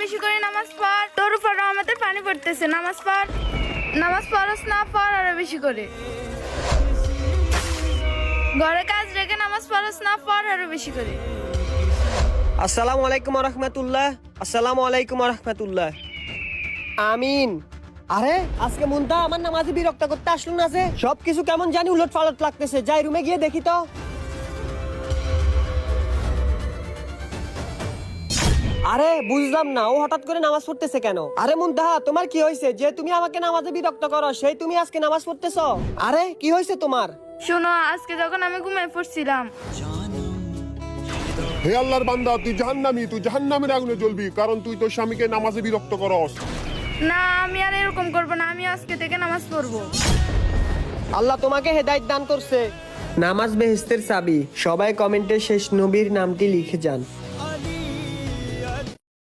বেশি করে নামাজ পড়, তোর উপর রহমতের পানি পড়তেছে। নামাজ পড়, নামাজ পড়স না, পড় আরো বেশি করে। ঘরে কাজ রেখে নামাজ পড়স না, পড় আরো বেশি করে। আসসালামু আলাইকুম ওয়া রাহমাতুল্লাহ। আসসালামু আলাইকুম ওয়া রাহমাতুল্লাহ। আমিন। আরে আজকে মুন্তা আমার নামাজে বিরক্ত করতে আসলো না যে, সবকিছু কেমন জানি উলট পালট লাগতেছে। যাই রুমে গিয়ে দেখি তো। আরে বুঝলাম না, ও হঠাৎ করে নামাজ পড়তেছে কেন? আরে মুন্তাহা, তোমার কি হয়েছে যে তুমি আমাকে নামাজে বিরক্ত করো, সেই তুমি আজকে নামাজ পড়তেছো? আরে কি হয়েছে তোমার? শোনো, আজকে যখন আমি ঘুমিয়ে পড়ছিলাম, হে আল্লাহর বান্দা, তুই জাহান্নামী, তুই জাহান্নামের আগুনে জ্বলবি, কারণ তুই তোর স্বামীকে নামাজে বিরক্ত করস। না আমি আর এরকম করবো না, আমি আজকে থেকে নামাজ পড়বো। আল্লাহ তোমাকে হেদায়েত দান করছে। নামাজ বেহেশতের চাবি। সবাই কমেন্টে শেষ নবীর নামটি লিখে যান।